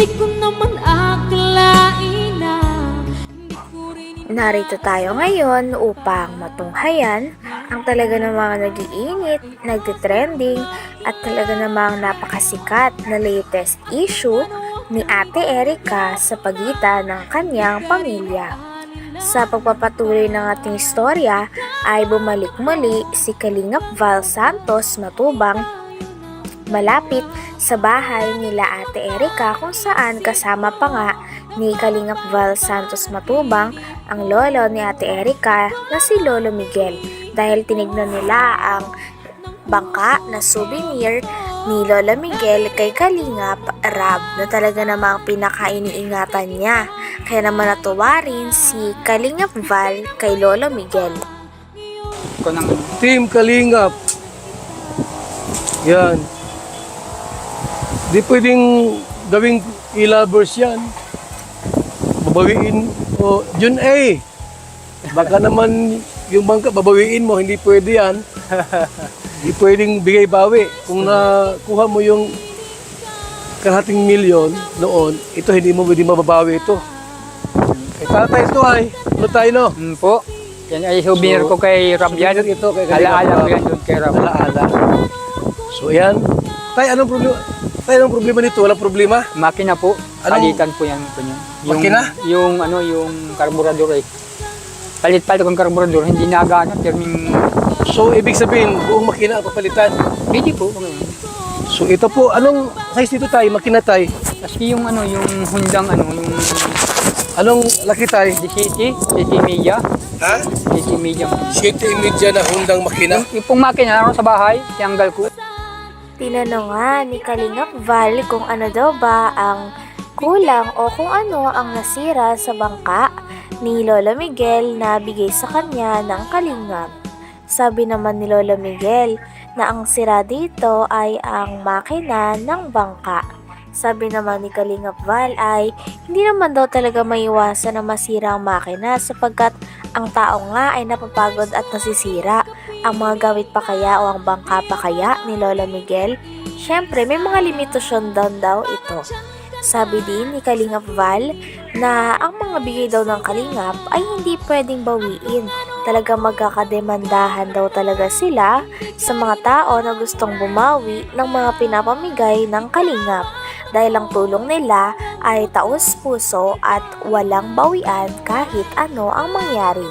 Di ko naman akalain na Narito tayo ngayon upang matunghayan ang talaga namang nag-iinit, nagtitrending at talaga namang napakasikat na latest issue ni Ate Erica sa pagitan ng kanyang pamilya. Sa pagpapatuloy ng ating istorya ay bumalik muli si Kalingap Val Santos Matubang malapit sa bahay nila Ate Erica kung saan kasama pa nga ni Kalingap Val Santos Matubang ang lolo ni Ate Erica na si Lolo Miguel dahil tinignan nila ang bangka na souvenir ni Lola Miguel kay Kalingap Rab na talaga namang pinakainiingatan niya. Kaya naman natuwa rin si Kalingap Val kay Lolo Miguel. Team Kalingap. Yan. Di pwedeng gawing e-lovers yan. Babawiin o Jun A. Baka naman yung bangka babawiin mo, hindi pwede yan. Hindi pwedeng bigay-bawi. Kung nakuha mo yung kalahating milyon noon, ito hindi mo pwede mababawi ito. Kay tatay ito ay, ano tayo no? Po. Yan ay souvenir ko kay Rab yan. Souvenir ito kay Kalingap. Alaala ko yan doon kay Rab. Alaala. So yan. Tay, anong problema? Tay, anong problema nito? Walang problema? Makina po. Palitan po yan po niya. Makina? Yung karburador eh. Palit-palit kong karburador, hindi nagana. So, ibig sabihin, buong makina ang papalitan. Hindi po. So, ito po, anong size nito tayo? Makina tayo? Kasi yung hundang yung Anong laki tayo? City media. Ha? City media. 7.5 na hundang makina? Yung pong makina naroon sa bahay, tiyanggal ko. Tinanong nga ni Kalingap Val kung ano daw ba ang kulang o kung ano ang nasira sa bangka ni Lola Miguel na bigay sa kanya ng Kalingap. Sabi naman ni Lola Miguel na ang sira dito ay ang makina ng bangka. Sabi naman ni Kalingap Val ay hindi naman daw talaga maiwasan na masira ang makina sapagkat ang tao nga ay napapagod at nasisira. Ang mga gamit pa kaya o ang bangka pa kaya ni Lola Miguel? Siyempre, may mga limitasyon daw ito. Sabi din ni Kalingap Val na ang mga bigay daw ng Kalingap ay hindi pwedeng bawiin. Talaga magkakademandahan daw talaga sila sa mga tao na gustong bumawi ng mga pinapamigay ng Kalingap. Dahil ang tulong nila ay taos puso at walang bawian kahit ano ang mangyari.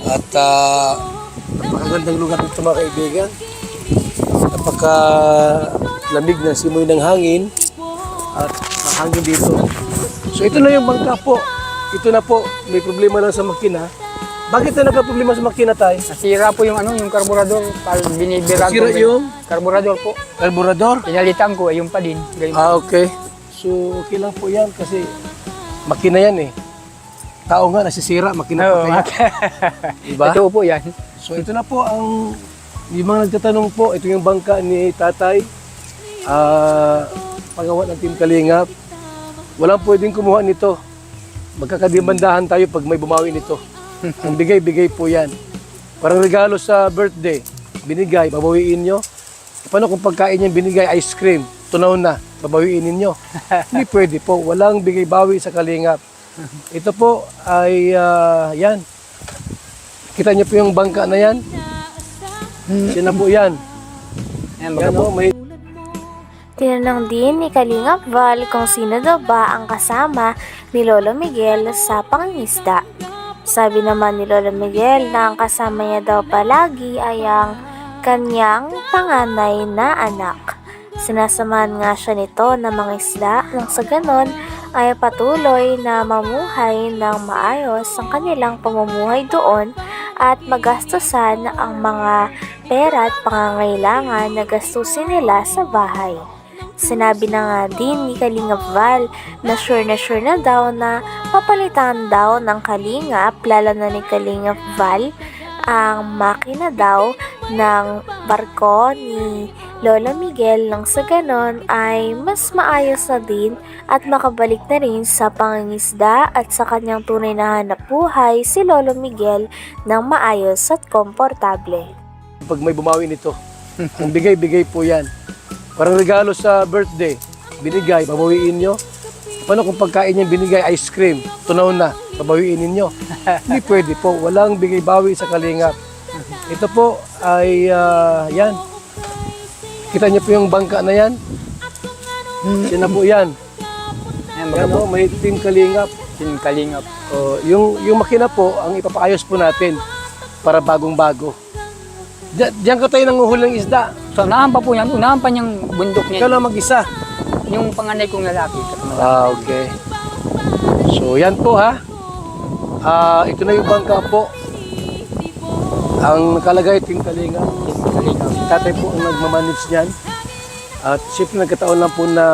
At napakagandang lugar dito mga kaibigan. Napakalamig na simoy ng hangin at mahangin dito. So ito na yung bangka po. Ito na po, may problema lang sa makina. Bakit na nagka-problema sa makina tayo? Nasira po yung yung karburador. Binibirado. Nasira yung? Karburador po. Karburador? Pinalitan ko, yung pa din. Okay. So okay lang po yan kasi makina yan eh. Tao nga nasisira, makina po kaya. Diba? Ito po yan. So ito na po ang yung mga nagtatanong po, ito yung bangka ni tatay. Pagawa ng Team Kalingap. Walang pwedeng kumuha nito. Magkakademandahan tayo pag may bumawi nito. Ang bigay po yan. Parang regalo sa birthday. Binigay, babawiin nyo. Paano kung pagkain niya binigay ice cream? Tunaw na, babawiin ninyo. Hindi pwede po. Walang bigay-bawi sa Kalingap. Ito po ay yan. Kita niyo po yung bangka na yan. Yan na po yan. Yan o, may... Tinanong din ni Kalingap Val kung sino daw ba ang kasama ni Lolo Miguel sa pangingisda. Sabi naman ni Lolo Miguel na ang kasama niya daw palagi ay ang kanyang panganay na anak. Sinasamahan nga siya nito ng mga isda nang sa ganon ay patuloy na mamuhay ng maayos ang kanilang pamumuhay doon at magastusan ang mga pera at pangangailangan na gastusin nila sa bahay. Sinabi na nga din ni Kalingap Val na sure na daw na papalitan daw ng Kalingap, lalo na ni Kalingap Val, ang makina daw ng barko ni Lola Miguel nang sa ganon ay mas maayos na din at makabalik na rin sa pangingisda at sa kanyang tunay na hanap buhay si Lolo Miguel ng maayos at komportable. Pag may bumawi nito, ang bigay po yan. Parang regalo sa birthday. binigay, babawiin nyo. Paano kung pagkain yung binigay, ice cream, tunaw na, babawiin ninyo? Hindi pwede po, walang bigay-bawi sa Kalingap. Ito po ay, yan. Kita niyo po yung bangka na yan? Yan na po yan. Ayan, Yan baga po. o, may Team Kalingap. Team Kalingap. Yung makina po, ang ipapaayos po natin para bagong-bago. Diyan ka tayo nanguhuli ng isda. So, unahan pa po yan. Unahan pa niyang bundok Ikaw niya. lang mag-isa. Yung panganay kong lalaki. Okay. So, yan po ha. Ito na yung bangka po. Ang nakalagay, Team Kalingap. Kalingap. Tatay po ang nagmamanage niyan. At siyempre nagkataon lang po na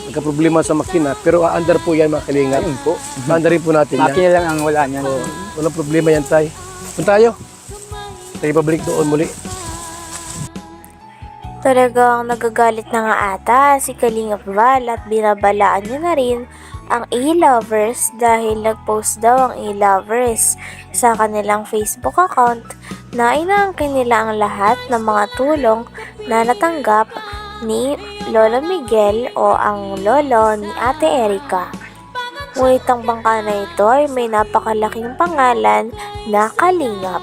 nagka-problema sa makina. Pero aandar po yan mga Kalingap. Ayun po. Aandar rin po natin yan. Makina lang ang wala niyan. Walang problema yan, tay. Punta tayo. Tayo babalik doon muli. Talagang nagagalit na nga ata si Kalingap Val at binabalaan niya na rin ang e-lovers dahil nag-post daw ang e-lovers sa kanilang Facebook account na inaangkin nila ang lahat ng mga tulong na natanggap ni Lolo Miguel o ang lolo ni Ate Erica. Ngunit ang bangka na ito ay may napakalaking pangalan na Kalingap.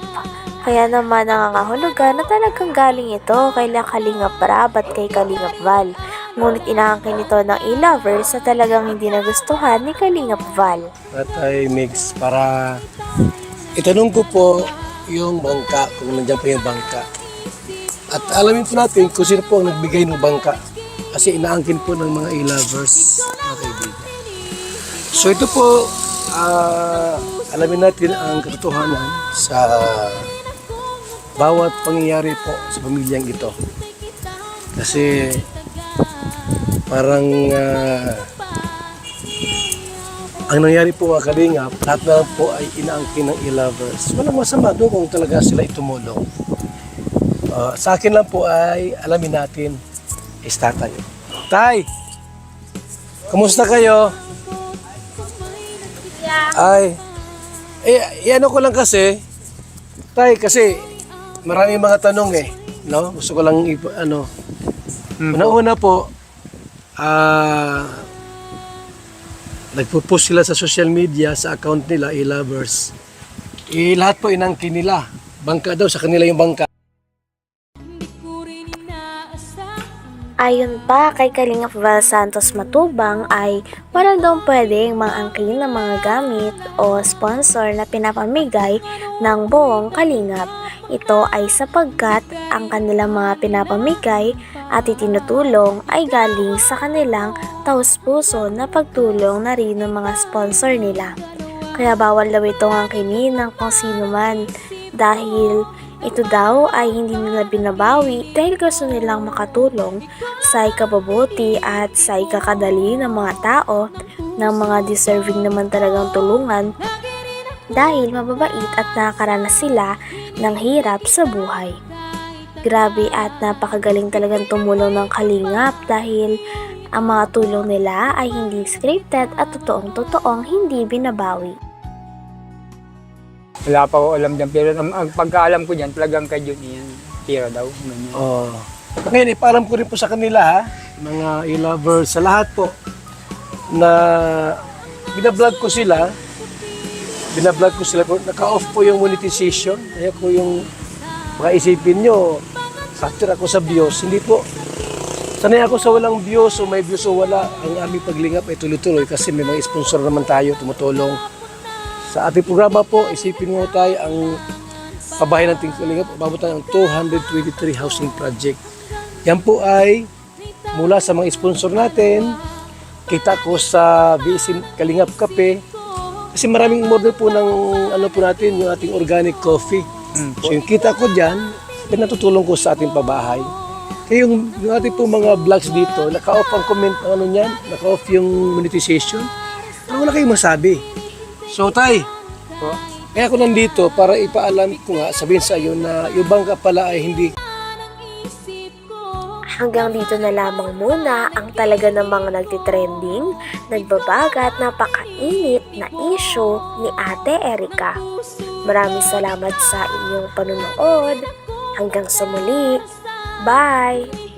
Kaya naman nangangahulugan na talagang galing ito kay Kalingap Rab at kay Kalingap Val. Ngunit inaangkin ito ng e-lovers na talagang hindi nagustuhan ni Kalingap Val. Tatay Mix, para itanong ko po yung bangka, kung nandiyan pa yung bangka. At alamin po natin kung sino po ang nagbigay ng bangka. Kasi inaangkin po ng mga e-lovers, mga kaibigan. So ito po, alamin natin ang katotohanan sa bawat pangyayari po sa pamilyang ito. Kasi parang ang nangyari po mga Kalingap, lahat na po ay inaangkin ng e-lovers. Walang masama doon kung talaga sila itumulong. Sa akin lang po ay alamin natin is tatay. Tay! Kumusta kayo? Ay, ano ko lang kasi, tay, kasi maraming mga tanong no? Gusto ko lang, una-una po, nagpo-post sila sa social media, sa account nila, e-lovers. Lahat po inangkin nila. Bangka daw, sa kanila yung bangka. Ayon pa kay Kalingap Val Santos Matubang ay wala daw pwedeng maangkin ng mga gamit o sponsor na pinapamigay ng buong Kalingap. Ito ay sapagkat ang kanilang mga pinapamigay at itinutulong ay galing sa kanilang taus-puso na pagtulong na rin ng mga sponsor nila. Kaya bawal daw itong angkinin ng kung sino man dahil ito daw ay hindi nila binabawi dahil gusto nilang makatulong sa ikabubuti at sa ikakadali ng mga tao ng mga deserving naman talagang tulungan dahil mababait at nakakaranas sila ng hirap sa buhay. Grabe at napakagaling talagang tumulong ng Kalingap dahil ang mga tulong nila ay hindi scripted at totoong hindi binabawi. Wala pa ko alam dyan. Pero ang pagkaalam ko dyan, talagang kay Jun yan. Tira daw. Ganyan. Ngayon, ipaalam ko rin po sa kanila, ha? Mga e-lovers, sa lahat po, na binablog ko sila, naka-off po yung monetization. Kaya ko yung mga isipin nyo, factor ako sa views. Hindi po. Sanay ako sa walang views o may views o wala. Ang aming paglingap ay tuloy-tuloy kasi may mga sponsor naman tayo, tumutulong. Sa ating programa po, isipin mo tayo ang pabahay ng Team Kalingap, umabot tayo ng 223 housing project. Yan po ay mula sa mga sponsor natin, kita ko sa BSC Kalingap Kape, kasi maraming model po ng po natin, yung ating organic coffee. So yung kita ko dyan, pinatutulong ko sa ating pabahay. Kaya yung ating po mga vlogs dito, naka-off ang comment, naka-off yung monetization, wala kayong masabi. So tay, kaya ako nandito para ipaalam ko nga, sabihin sa iyo na yung bangka pala ay hindi. Hanggang dito na lamang muna ang talaga namang nagtitrending, nagbabaga at napakainit na issue ni Ate Erica. Maraming salamat sa inyong panonood. Hanggang sa muli. Bye!